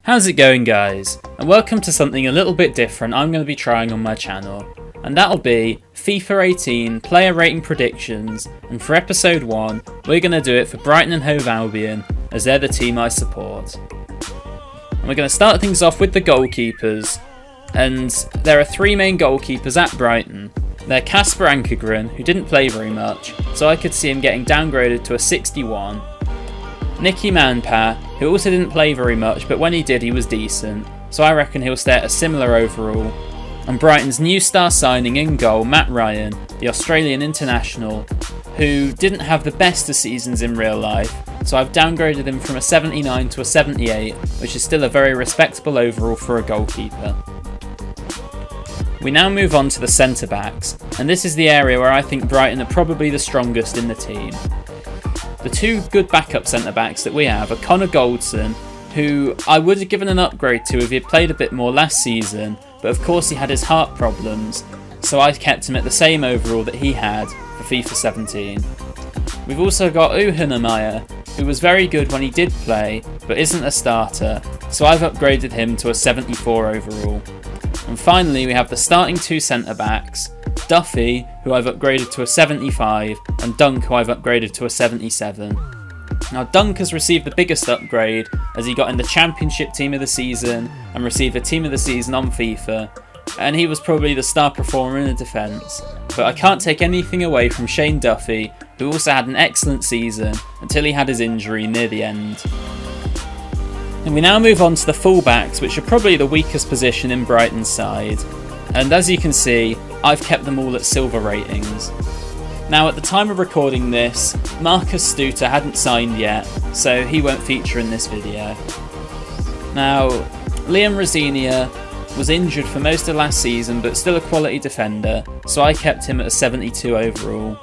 How's it going, guys? And welcome to something a little bit different I'm going to be trying on my channel. And that'll be FIFA 18 player rating predictions, and for episode 1 we're going to do it for Brighton and Hove Albion, as they're the team I support. And we're going to start things off with the goalkeepers, and there are 3 main goalkeepers at Brighton. They're Kasper Ankergren, who didn't play very much, so I could see him getting downgraded to a 61. Nicky Manpa, who also didn't play very much, but when he did he was decent, so I reckon he'll stay at a similar overall. And Brighton's new star signing in goal, Matt Ryan, the Australian international, who didn't have the best of seasons in real life, so I've downgraded him from a 79 to a 78, which is still a very respectable overall for a goalkeeper. We now move on to the centre backs, and this is the area where I think Brighton are probably the strongest in the team. The 2 good backup centre backs that we have are Connor Goldson, who I would have given an upgrade to if he had played a bit more last season, but of course he had his heart problems, so I kept him at the same overall that he had for FIFA 17. We've also got Uhenemeyer, who was very good when he did play, but isn't a starter, so I've upgraded him to a 74 overall. And finally we have the starting 2 centre backs, Duffy, who I've upgraded to a 75, and Dunk, who I've upgraded to a 77. Now Dunk has received the biggest upgrade as he got in the Championship Team of the Season and received a Team of the Season on FIFA, and he was probably the star performer in the defence. But I can't take anything away from Shane Duffy, who also had an excellent season until he had his injury near the end. And we now move on to the fullbacks, which are probably the weakest position in Brighton's side. And as you can see, I've kept them all at silver ratings. Now at the time of recording this, Marcus Stuter hadn't signed yet, so he won't feature in this video. Now, Liam Rosinia was injured for most of last season, but still a quality defender, so I kept him at a 72 overall.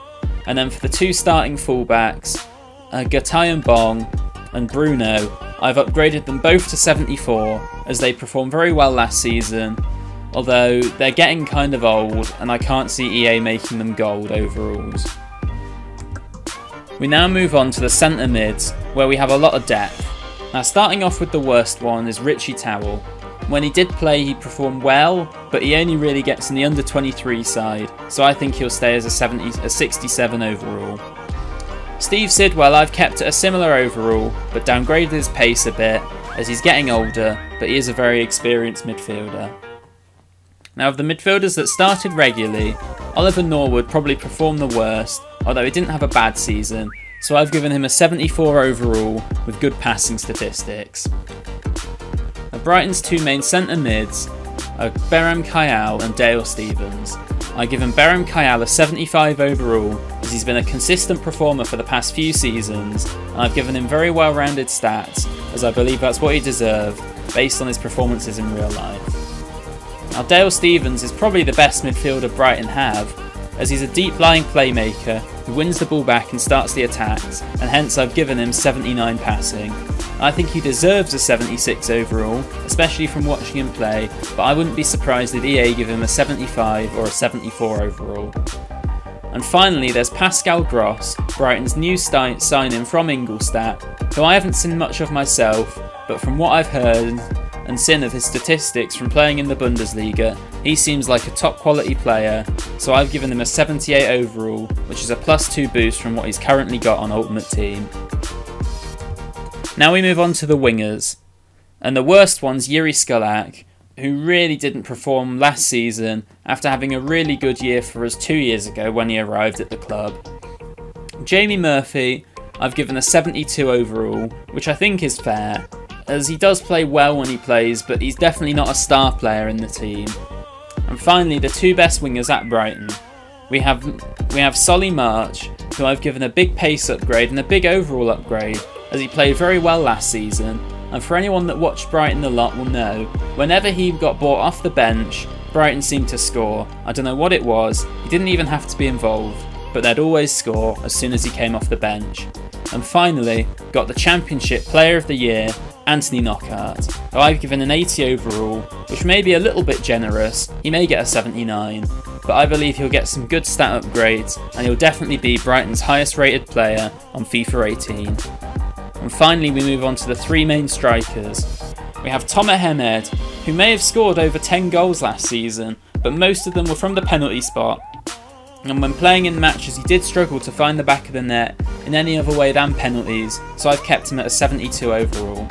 And then for the 2 starting fullbacks, Gatayan Bong and Bruno, I've upgraded them both to 74 as they performed very well last season, although they're getting kind of old and I can't see EA making them gold overalls. We now move on to the centre mids, where we have a lot of depth. Now starting off with the worst one is Richie Towell. When he did play he performed well, but he only really gets in the under 23 side, so I think he'll stay as a 67 overall. Steve Sidwell I've kept at a similar overall, but downgraded his pace a bit as he's getting older, but he is a very experienced midfielder. Now of the midfielders that started regularly, Oliver Norwood probably performed the worst, although he didn't have a bad season, so I've given him a 74 overall with good passing statistics. Now Brighton's 2 main centre mids are Beram Kayal and Dale Stephens. I've given Beram Kayal a 75 overall as he's been a consistent performer for the past few seasons, and I've given him very well rounded stats as I believe that's what he deserved based on his performances in real life. Now Dale Stephens is probably the best midfielder Brighton have, as he's a deep-lying playmaker who wins the ball back and starts the attacks, and hence I've given him 79 passing. I think he deserves a 76 overall, especially from watching him play, but I wouldn't be surprised if EA give him a 75 or a 74 overall. And finally there's Pascal Gross, Brighton's new signing from Ingolstadt, who I haven't seen much of myself, but from what I've heard and seen of his statistics from playing in the Bundesliga, he seems like a top quality player, so I've given him a 78 overall, which is a +2 boost from what he's currently got on Ultimate Team. Now we move on to the wingers, and the worst one's Yuri Skulak, who really didn't perform last season after having a really good year for us 2 years ago when he arrived at the club. Jamie Murphy I've given a 72 overall, which I think is fair, as he does play well when he plays, but he's definitely not a star player in the team. And finally, the 2 best wingers at Brighton. We have Solly March, who I've given a big pace upgrade and a big overall upgrade, as he played very well last season, and for anyone that watched Brighton a lot will know, whenever he got brought off the bench, Brighton seemed to score. I don't know what it was, he didn't even have to be involved, but they'd always score as soon as he came off the bench. And finally, got the Championship Player of the Year, Anthony Knockaert, who I've given an 80 overall, which may be a little bit generous, he may get a 79, but I believe he'll get some good stat upgrades and he'll definitely be Brighton's highest rated player on FIFA 18. And finally we move on to the 3 main strikers. We have Tom Ahmed, who may have scored over 10 goals last season, but most of them were from the penalty spot. And when playing in matches, he did struggle to find the back of the net in any other way than penalties, so I've kept him at a 72 overall.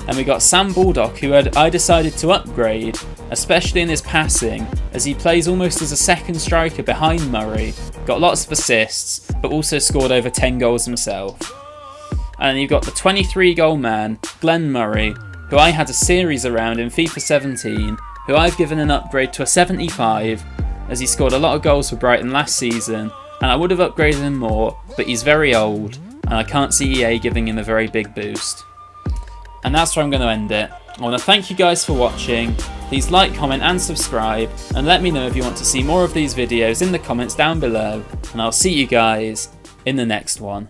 And we got Sam Baldock, who I decided to upgrade, especially in his passing, as he plays almost as a second striker behind Murray, got lots of assists, but also scored over 10 goals himself. And you've got the 23 goal man, Glenn Murray, who I had a series around in FIFA 17, who I've given an upgrade to a 75, as he scored a lot of goals for Brighton last season, and I would have upgraded him more, but he's very old, and I can't see EA giving him a very big boost. And that's where I'm going to end it. I want to thank you guys for watching. Please like, comment and subscribe, and let me know if you want to see more of these videos in the comments down below, and I'll see you guys in the next one.